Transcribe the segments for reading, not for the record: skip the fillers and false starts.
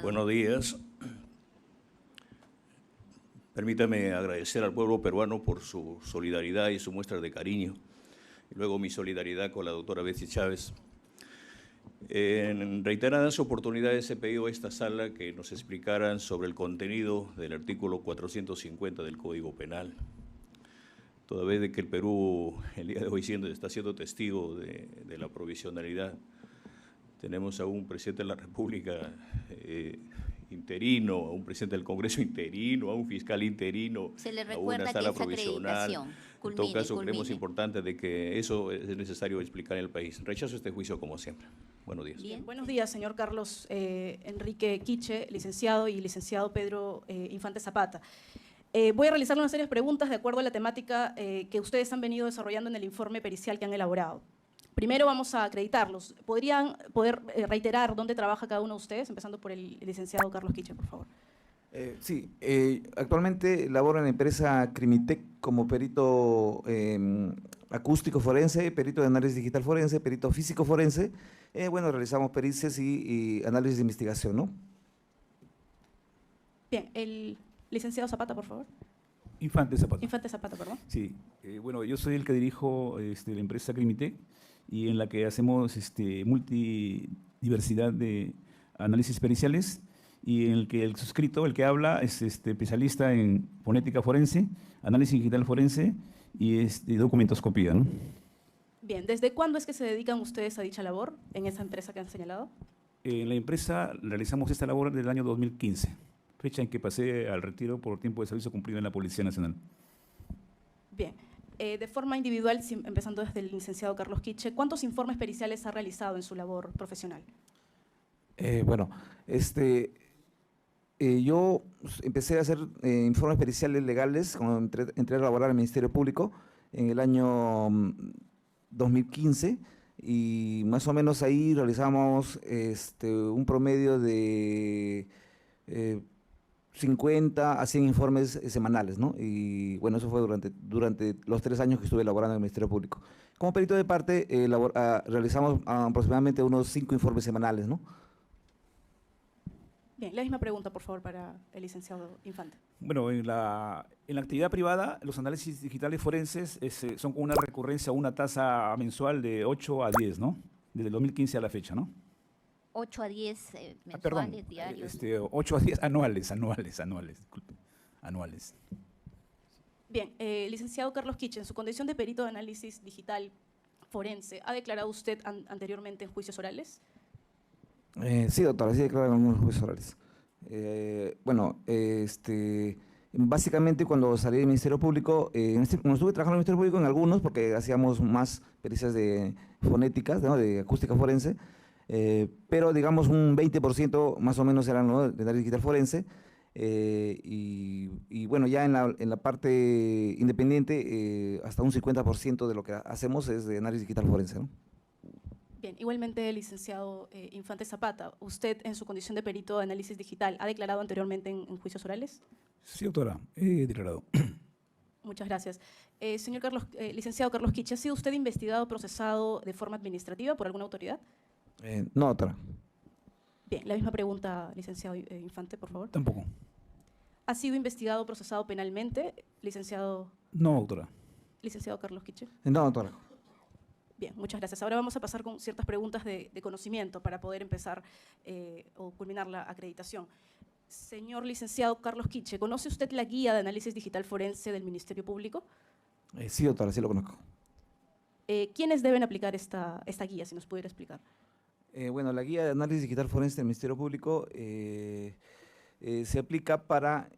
Buenos días. Permítame agradecer al pueblo peruano por su solidaridad y su muestra de cariño. Y luego mi solidaridad con la doctora Betsy Chávez. En reiteradas oportunidades he pedido a esta sala que nos explicaran sobre el contenido del artículo 450 del Código Penal. Toda vez de que el Perú el día de hoy está siendo testigo de la provisionalidad, tenemos a un presidente de la República interino, a un presidente del Congreso interino, a un fiscal interino, a una sala provisional. En todo caso, creemos importante de que eso es necesario explicar en el país. Rechazo este juicio como siempre. Buenos días. Bien. Buenos días, señor Carlos Enrique Quiche, licenciado, y licenciado Pedro Infante Zapata. Voy a realizarle una serie de preguntas de acuerdo a la temática que ustedes han venido desarrollando en el informe pericial que han elaborado. Primero vamos a acreditarlos. ¿Podrían reiterar dónde trabaja cada uno de ustedes? Empezando por el licenciado Carlos Quiche, por favor. Sí, actualmente laboro en la empresa Crimitec como perito acústico forense, perito de análisis digital forense, perito físico forense. Bueno, realizamos pericias y análisis de investigación, ¿no? Bien, el licenciado Zapata, por favor. Infante Zapata. Infante Zapata, perdón. Sí, bueno, yo soy el que dirijo la empresa Crimitec y en la que hacemos multidiversidad de análisis periciales y en el que el suscrito, el que habla, es especialista en fonética forense, análisis digital forense y documentoscopía, ¿no? Bien, ¿desde cuándo es que se dedican ustedes a dicha labor en esa empresa que han señalado? En la empresa realizamos esta labor desde el año 2015, fecha en que pasé al retiro por tiempo de servicio cumplido en la Policía Nacional. Bien. De forma individual, empezando desde el licenciado Carlos Quiche, ¿cuántos informes periciales ha realizado en su labor profesional? Bueno, yo empecé a hacer informes periciales legales cuando entré a laborar al Ministerio Público en el año 2015 y más o menos ahí realizamos un promedio de 50 a 100 informes semanales, ¿no? Y bueno, eso fue durante los 3 años que estuve laborando en el Ministerio Público. Como perito de parte, realizamos aproximadamente unos 5 informes semanales, ¿no? Bien, la misma pregunta, por favor, para el licenciado Infante. Bueno, en la actividad privada, los análisis digitales forenses son con una recurrencia, una tasa mensual de 8 a 10, ¿no? Desde el 2015 a la fecha, ¿no? 8 a 10 mensuales, perdón, diarios. 8 a 10 anuales, disculpe, anuales. Bien, licenciado Carlos Quiche, en su condición de perito de análisis digital forense, ¿ha declarado usted anteriormente en juicios orales? Sí, doctora, sí declaro en algunos juicios orales. Bueno, básicamente cuando salí del Ministerio Público, cuando estuve trabajando en el Ministerio Público en algunos, porque hacíamos más pericias de fonéticas, ¿no?, de acústica forense, pero digamos un 20% más o menos eran, ¿no?, de análisis digital forense, y bueno, ya en la parte independiente, hasta un 50% de lo que hacemos es de análisis digital forense, ¿no? Bien, igualmente, licenciado Infante Zapata, ¿usted en su condición de perito de análisis digital ha declarado anteriormente en juicios orales? Sí, doctora, he declarado. Muchas gracias. Señor licenciado Carlos Quiche, ¿ha sido usted investigado o procesado de forma administrativa por alguna autoridad? No, doctora. Bien, la misma pregunta, licenciado Infante, por favor. Tampoco. ¿Ha sido investigado o procesado penalmente, licenciado? No, doctora. Licenciado Carlos Quiche. No, doctora. Bien, muchas gracias. Ahora vamos a pasar con ciertas preguntas de conocimiento para poder empezar o culminar la acreditación. Señor licenciado Carlos Quiche, ¿conoce usted la guía de análisis digital forense del Ministerio Público? Sí, doctora, sí lo conozco. ¿Quiénes deben aplicar esta guía, si nos pudiera explicar? Bueno, la guía de análisis digital forense del Ministerio Público se aplica para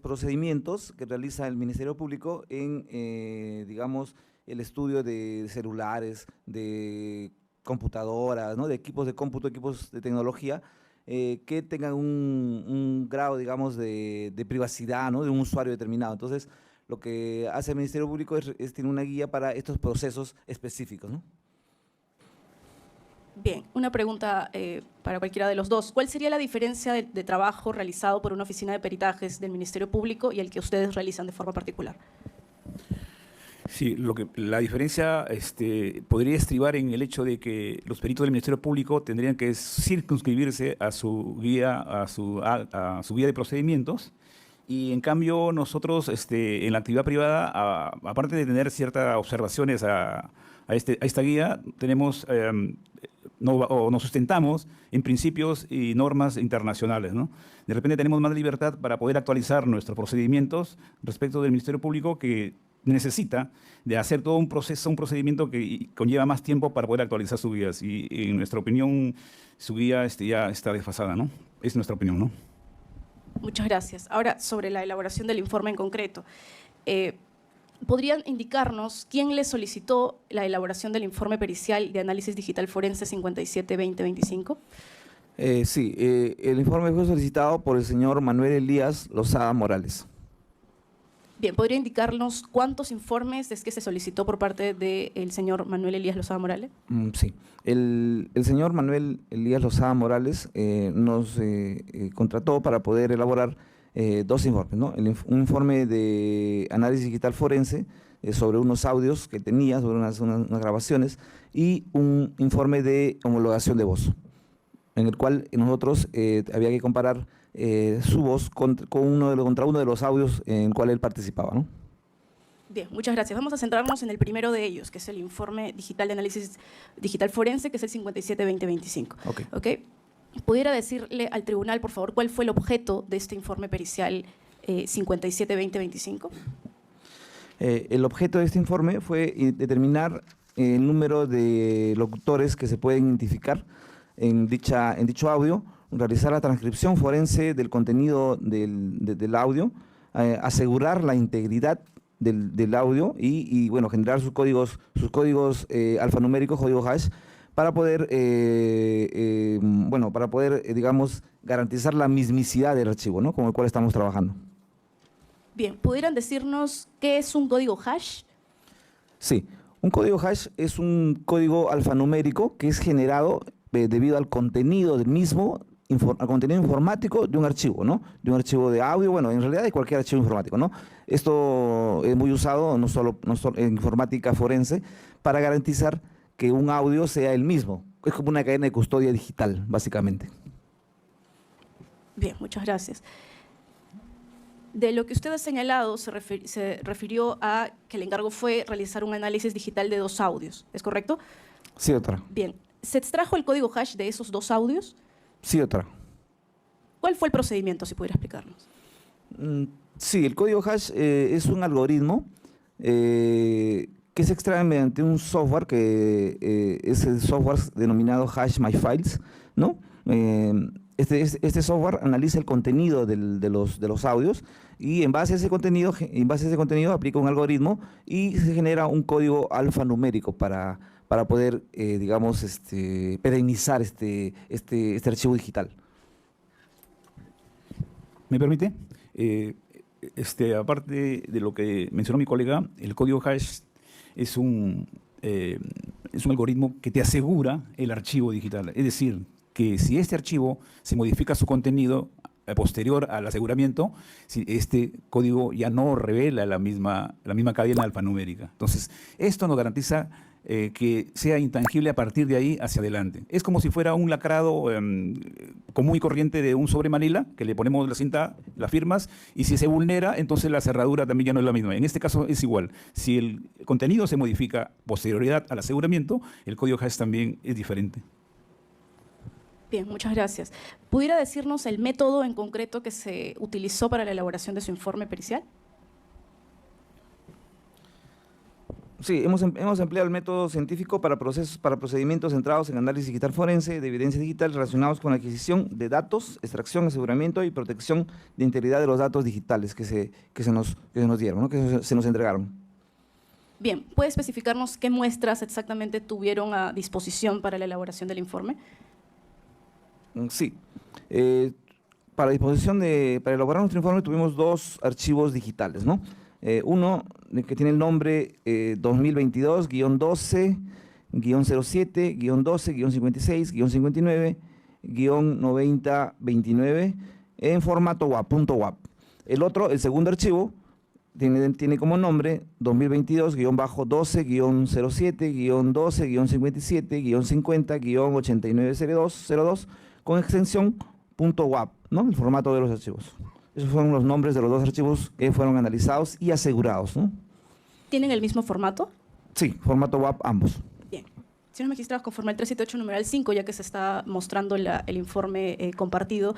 procedimientos que realiza el Ministerio Público en, digamos, el estudio de celulares, de computadoras, ¿no?, de equipos de cómputo, equipos de tecnología, que tengan un grado, digamos, de privacidad, ¿no?, de un usuario determinado. Entonces, lo que hace el Ministerio Público es tiene una guía para estos procesos específicos, ¿no? Bien, una pregunta para cualquiera de los dos. ¿Cuál sería la diferencia de trabajo realizado por una oficina de peritajes del Ministerio Público y el que ustedes realizan de forma particular? Sí, la diferencia podría estribar en el hecho de que los peritos del Ministerio Público tendrían que circunscribirse a su guía, a su guía de procedimientos, y en cambio nosotros en la actividad privada, aparte de tener ciertas observaciones a esta guía, tenemos nos sustentamos en principios y normas internacionales, ¿no? De repente tenemos más libertad para poder actualizar nuestros procedimientos respecto del Ministerio Público, que necesita de hacer todo un procedimiento que conlleva más tiempo para poder actualizar sus guías. Y en nuestra opinión, su guía ya está desfasada, ¿no? Es nuestra opinión, ¿no? Muchas gracias. Ahora, sobre la elaboración del informe en concreto. ¿Podrían indicarnos quién le solicitó la elaboración del informe pericial de análisis digital forense 57-2025? Sí, el informe fue solicitado por el señor Manuel Elías Lozada Morales. Bien, ¿podría indicarnos cuántos informes es que se solicitó por parte del señor Manuel Elías Lozada Morales? Sí, el señor Manuel Elías Lozada Morales nos contrató para poder elaborar dos informes, ¿no? Un informe de análisis digital forense sobre unos audios que tenía, sobre unas grabaciones, y un informe de homologación de voz, en el cual nosotros había que comparar su voz contra uno de los audios en el cual él participaba, ¿no? Bien, muchas gracias. Vamos a centrarnos en el primero de ellos, que es el informe digital de análisis digital forense, que es el 57-2025. ¿Okay? ¿Pudiera decirle al tribunal, por favor, cuál fue el objeto de este informe pericial 57-2025? El objeto de este informe fue determinar el número de locutores que se pueden identificar en dicho audio, realizar la transcripción forense del contenido del audio, asegurar la integridad del audio y bueno, generar sus códigos alfanuméricos, código hash, para poder, digamos, garantizar la mismicidad del archivo, ¿no?, con el cual estamos trabajando. Bien, ¿pudieran decirnos qué es un código hash? Sí, un código hash es un código alfanumérico que es generado debido al contenido del mismo, al contenido informático de un archivo, ¿no? De un archivo de audio, bueno, en realidad de cualquier archivo informático, ¿no? Esto es muy usado no solo en informática forense para garantizar que un audio sea el mismo. Es como una cadena de custodia digital, básicamente. Bien, muchas gracias. De lo que usted ha señalado, se refirió a que el encargo fue realizar un análisis digital de 2 audios, ¿es correcto? Sí, doctora. Bien, ¿se extrajo el código hash de esos 2 audios? Sí, doctora. ¿Cuál fue el procedimiento, si pudiera explicarnos? Sí, el código hash es un algoritmo que se extrae mediante un software que es el software denominado HashMyFiles, ¿no? Este software analiza el contenido de los audios y en base a ese contenido aplica un algoritmo y se genera un código alfanumérico para poder, digamos, perennizar este archivo digital. ¿Me permite? Aparte de lo que mencionó mi colega, el código hash es un algoritmo que te asegura el archivo digital. Es decir, que si este archivo se modifica su contenido posterior al aseguramiento, si este código ya no revela la misma cadena alfanumérica. Entonces, esto nos garantiza que sea intangible a partir de ahí hacia adelante. Es como si fuera un lacrado común y corriente de un sobre manila, que le ponemos la cinta, las firmas, y si se vulnera, entonces la cerradura también ya no es la misma. En este caso es igual. Si el contenido se modifica posterioridad al aseguramiento, el código hash también es diferente. Bien, muchas gracias. ¿Pudiera decirnos el método en concreto que se utilizó para la elaboración de su informe pericial? Sí, hemos empleado el método científico para procedimientos centrados en análisis digital forense de evidencia digital relacionados con la adquisición de datos, extracción, aseguramiento y protección de integridad de los datos digitales que se nos dieron, ¿no?, que se nos entregaron. Bien, ¿puede especificarnos qué muestras exactamente tuvieron a disposición para la elaboración del informe? Sí. Para elaborar nuestro informe tuvimos 2 archivos digitales, ¿no? Uno que tiene el nombre 2022-12, -07, -12, -56, -59, -9029 en formato WAP, .wap. El segundo archivo, tiene como nombre 2022-07-12-07-50-8902 con extensión .wap, ¿no? El formato de los archivos. Esos fueron los nombres de los dos archivos que fueron analizados y asegurados, ¿no? ¿Tienen el mismo formato? Sí, formato WAP ambos. Bien. Señores magistrados, conforme al 378 numeral 5, ya que se está mostrando el informe compartido,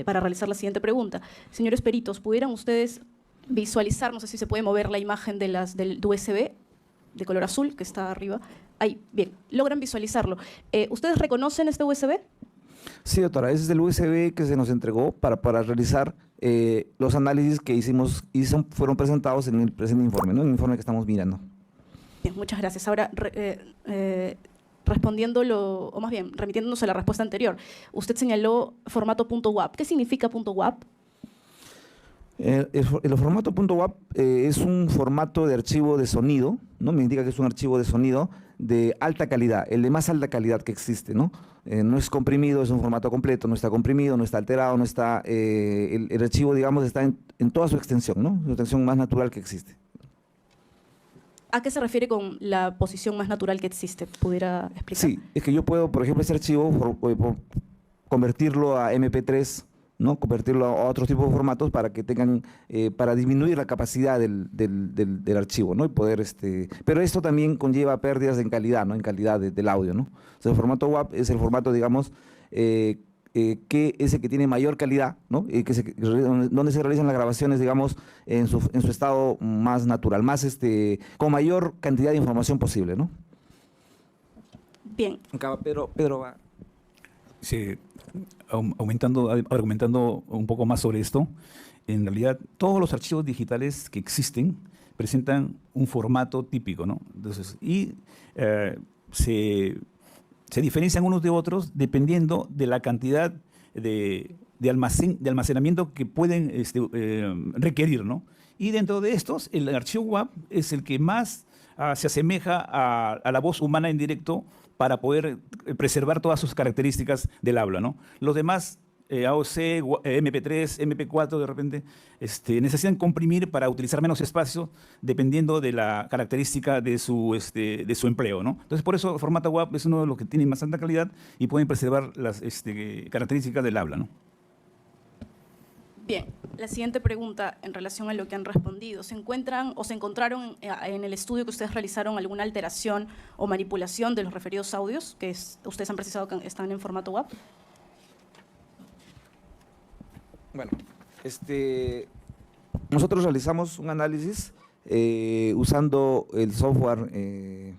para realizar la siguiente pregunta. Señores peritos, ¿pudieran ustedes visualizar, no sé si se puede mover la imagen del USB de color azul que está arriba? Ahí, bien, logran visualizarlo. ¿Ustedes reconocen este USB? Sí, doctora, ese es el USB que se nos entregó para realizar los análisis que hicimos y fueron presentados en el presente informe, ¿no? En el informe que estamos mirando. Bien, muchas gracias. Ahora, respondiéndolo, o más bien, remitiéndonos a la respuesta anterior, usted señaló formato .wap. ¿Qué significa .wap? El formato .wap es un formato de archivo de sonido, ¿no? Me indica que es un archivo de sonido de alta calidad, el de más alta calidad que existe, ¿no? No es comprimido, es un formato completo, no está comprimido, no está alterado, no está, el archivo, digamos, está en toda su extensión, ¿no? Su extensión más natural que existe. ¿A qué se refiere con la posición más natural que existe? ¿Pudiera explicar? Sí, es que yo puedo, por ejemplo, ese archivo convertirlo a MP3, ¿no? Convertirlo a otros tipos de formatos para que tengan, para disminuir la capacidad del archivo, ¿no? Y poder, pero esto también conlleva pérdidas en calidad, ¿no? En calidad del audio, ¿no? O sea, el formato WAP es el formato, digamos, que es el que tiene mayor calidad, ¿no? Y donde se realizan las grabaciones, digamos, en su estado más natural, más con mayor cantidad de información posible, ¿no? Bien. Acá Pedro va. Sí, argumentando un poco más sobre esto, en realidad todos los archivos digitales que existen presentan un formato típico, ¿no? Entonces, se diferencian unos de otros dependiendo de la cantidad de almacenamiento que pueden requerir, ¿no? Y dentro de estos, el archivo WAP es el que más se asemeja a la voz humana en directo para poder preservar todas sus características del habla, ¿no? Los demás, AOC, MP3, MP4, de repente, necesitan comprimir para utilizar menos espacio dependiendo de la característica de su empleo, ¿no? Entonces, por eso el formato WAP es uno de los que tiene más alta calidad y pueden preservar las características del habla, ¿no? Bien, la siguiente pregunta en relación a lo que han respondido. ¿Se encuentran o se encontraron en el estudio que ustedes realizaron alguna alteración o manipulación de los referidos audios que ustedes han precisado que están en formato WAP? Bueno, nosotros realizamos un análisis usando el software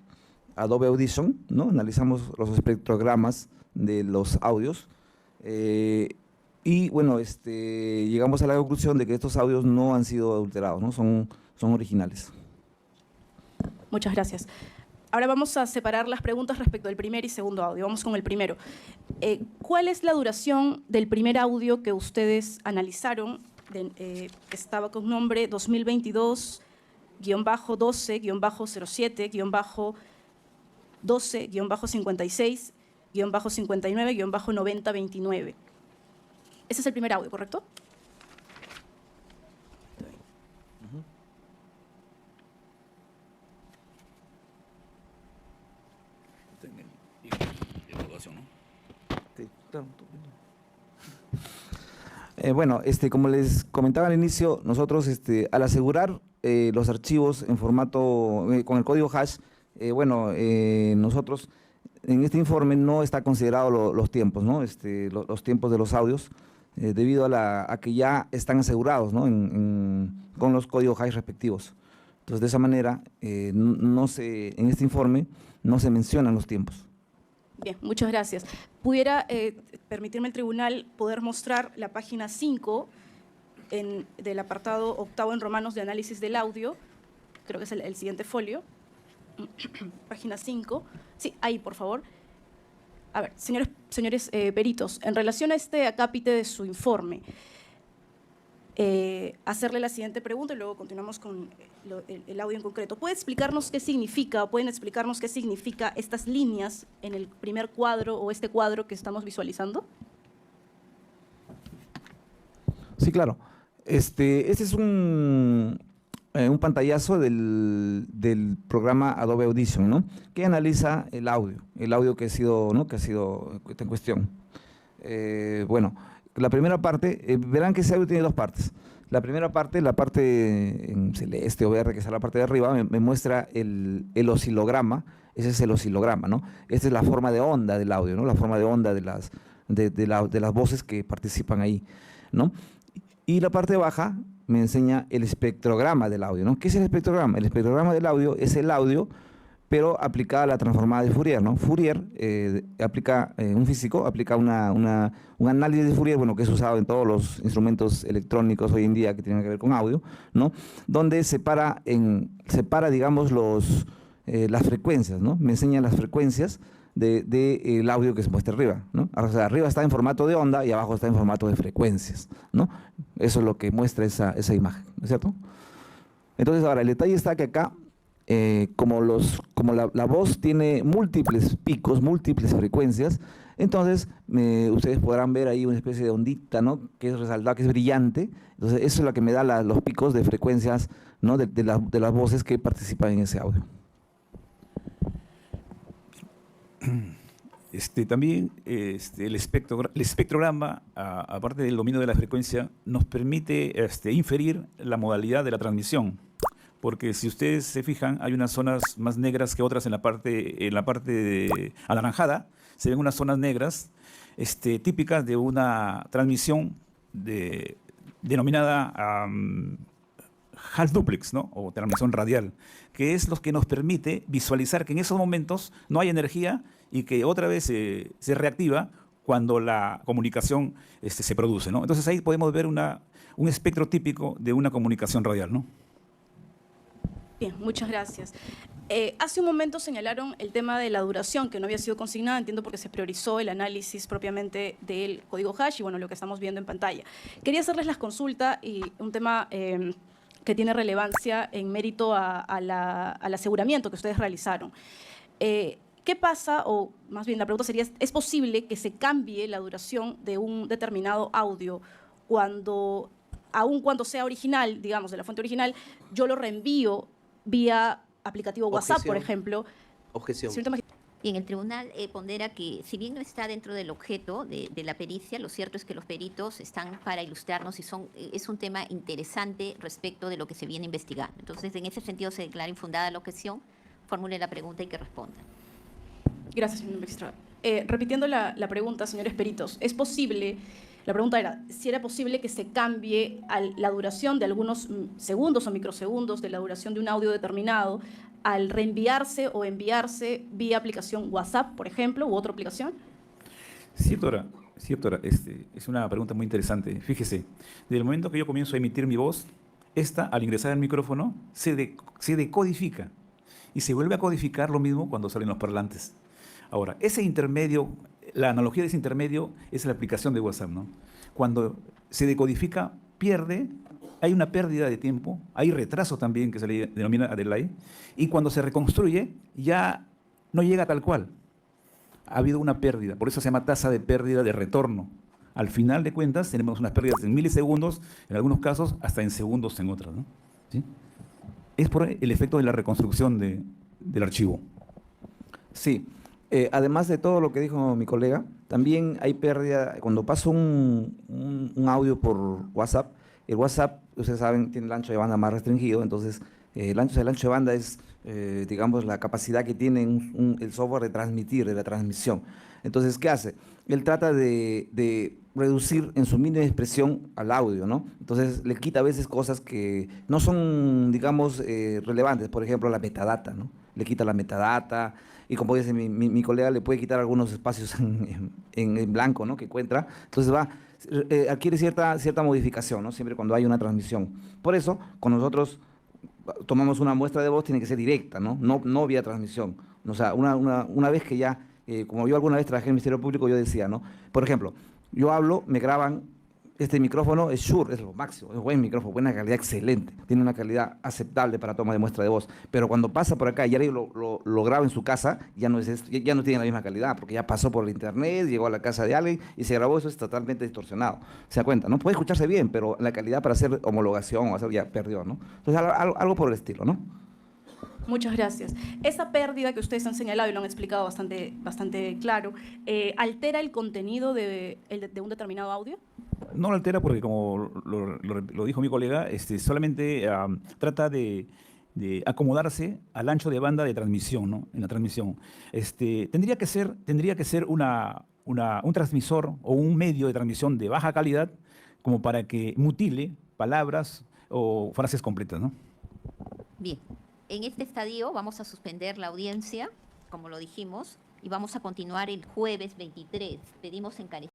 Adobe Audition, ¿no? Analizamos los espectrogramas de los audios y bueno, llegamos a la conclusión de que estos audios no han sido adulterados, ¿no? Son originales. Muchas gracias. Ahora vamos a separar las preguntas respecto al primer y segundo audio. Vamos con el primero. ¿Cuál es la duración del primer audio que ustedes analizaron? Estaba con nombre 2022-12-07-12-56-59-9029. Ese es el primer audio, ¿correcto? Bueno, como les comentaba al inicio, nosotros al asegurar los archivos en formato, con el código hash, nosotros en este informe no está considerado los tiempos, ¿no? Los tiempos de los audios, debido a que ya están asegurados, ¿no? Con los códigos hash respectivos. Entonces, de esa manera, en este informe no se mencionan los tiempos. Bien, muchas gracias. ¿Pudiera permitirme el tribunal poder mostrar la página 5 del apartado octavo en romanos de análisis del audio? Creo que es el siguiente folio. Página 5. Sí, ahí, por favor. A ver, señores peritos, en relación a este acápite de su informe, hacerle la siguiente pregunta y luego continuamos con el audio en concreto. ¿Pueden explicarnos qué significa estas líneas en el primer cuadro o este cuadro que estamos visualizando? Sí, claro. Este es un un pantallazo del programa Adobe Audition, ¿no? Que analiza el audio que ha sido, ¿no? que está en cuestión. Bueno, la primera parte, verán que ese audio tiene dos partes. La primera parte, la parte en celeste o verde, que es la parte de arriba, me muestra el oscilograma. Ese es el oscilograma, ¿no? Esta es la forma de onda del audio, ¿no? La forma de onda de las voces que participan ahí, ¿no? Y la parte baja me enseña el espectrograma del audio, ¿no? ¿Qué es el espectrograma? El espectrograma del audio es el audio, pero aplicada a la transformada de Fourier, ¿no? Fourier aplica, un físico aplica un análisis de Fourier, bueno, que es usado en todos los instrumentos electrónicos hoy en día que tienen que ver con audio, ¿no? Donde separa, digamos, las frecuencias, ¿no? Me enseña las frecuencias del audio que se muestra arriba, ¿no? O sea, arriba está en formato de onda y abajo está en formato de frecuencias, ¿no? Eso es lo que muestra esa imagen, ¿no es cierto? Entonces, ahora, el detalle está que acá, como la voz tiene múltiples picos, múltiples frecuencias, entonces ustedes podrán ver ahí una especie de ondita, ¿no? Que es resaltada, que es brillante. Entonces, eso es lo que me da los picos de frecuencias, ¿no? de las voces que participan en ese audio. También el espectrograma, aparte del dominio de la frecuencia, nos permite inferir la modalidad de la transmisión. Porque si ustedes se fijan, hay unas zonas más negras que otras en la parte anaranjada. Se ven unas zonas negras típicas de una transmisión denominada half duplex, ¿no? O transmisión radial, que es lo que nos permite visualizar que en esos momentos no hay energía y que otra vez se reactiva cuando la comunicación se produce, ¿no? Entonces ahí podemos ver un espectro típico de una comunicación radial, ¿no? Bien, muchas gracias. Hace un momento señalaron el tema de la duración, que no había sido consignada, entiendo porque se priorizó el análisis propiamente del código hash y bueno, lo que estamos viendo en pantalla. Quería hacerles la consulta y un tema que tiene relevancia en mérito al aseguramiento que ustedes realizaron. ¿Qué pasa, o más bien la pregunta sería, ¿es posible que se cambie la duración de un determinado audio aun cuando sea original, digamos, de la fuente original, yo lo reenvío vía aplicativo WhatsApp, por ejemplo? Objeción. Y en el tribunal pondera que, si bien no está dentro del objeto de la pericia, lo cierto es que los peritos están para ilustrarnos y es un tema interesante respecto de lo que se viene investigando. Entonces, en ese sentido, se declara infundada la objeción, formule la pregunta y que responda. Gracias, señor magistrado. Repitiendo la pregunta, señores peritos, ¿es posible? La pregunta era si era posible que se cambie la duración de algunos segundos o microsegundos de la duración de un audio determinado al reenviarse o enviarse vía aplicación WhatsApp, por ejemplo, u otra aplicación. Sí, doctora. Es una pregunta muy interesante. Fíjese, desde el momento que yo comienzo a emitir mi voz, al ingresar al micrófono, se decodifica y se vuelve a codificar lo mismo cuando salen los parlantes. Ahora, ese intermedio, la analogía de ese intermedio es la aplicación de WhatsApp, ¿no? Cuando se decodifica, hay una pérdida de tiempo, hay retraso también que se le denomina delay, y cuando se reconstruye ya no llega tal cual. Ha habido una pérdida, por eso se llama tasa de pérdida de retorno. Al final de cuentas tenemos unas pérdidas en milisegundos, en algunos casos hasta en segundos en otras, ¿no? ¿Sí? Es por el efecto de la reconstrucción del archivo. Sí. Además de todo lo que dijo mi colega, también hay pérdida, cuando paso un audio por WhatsApp, el WhatsApp, ustedes saben, tiene el ancho de banda más restringido, entonces el ancho de banda es, digamos, la capacidad que tiene el software de transmitir, de la transmisión. Entonces, ¿qué hace? Él trata de reducir en su mínima expresión al audio, ¿no? Entonces, le quita a veces cosas que no son, digamos, relevantes, por ejemplo, la metadata, ¿no? Le quita la metadata, y como dice mi colega, le puede quitar algunos espacios en blanco, ¿no? Que encuentra. Entonces adquiere cierta modificación, ¿no? Siempre cuando hay una transmisión. Por eso, cuando nosotros tomamos una muestra de voz, tiene que ser directa, ¿no? No vía transmisión. O sea, una vez que ya, como yo alguna vez trabajé en el Ministerio Público, yo decía, ¿no? Por ejemplo, yo hablo, me graban Este micrófono es Shure, es lo máximo, es buen micrófono, buena calidad, excelente. Tiene una calidad aceptable para toma de muestra de voz. Pero cuando pasa por acá y alguien lo graba en su casa, ya no tiene la misma calidad, porque ya pasó por el internet, llegó a la casa de alguien y se grabó, eso es totalmente distorsionado. Se da cuenta, ¿no? Puede escucharse bien, pero la calidad para hacer homologación o hacer ya perdió, ¿no? Entonces, algo por el estilo, ¿no? Muchas gracias. Esa pérdida que ustedes han señalado y lo han explicado bastante claro, ¿altera el contenido de un determinado audio? No lo altera porque, como lo dijo mi colega, solamente trata de acomodarse al ancho de banda de transmisión, ¿no? En la transmisión. Tendría que ser un transmisor o un medio de transmisión de baja calidad como para que mutile palabras o frases completas, ¿no? Bien, en este estadio vamos a suspender la audiencia, como lo dijimos, y vamos a continuar el jueves 23. Pedimos encarecidamente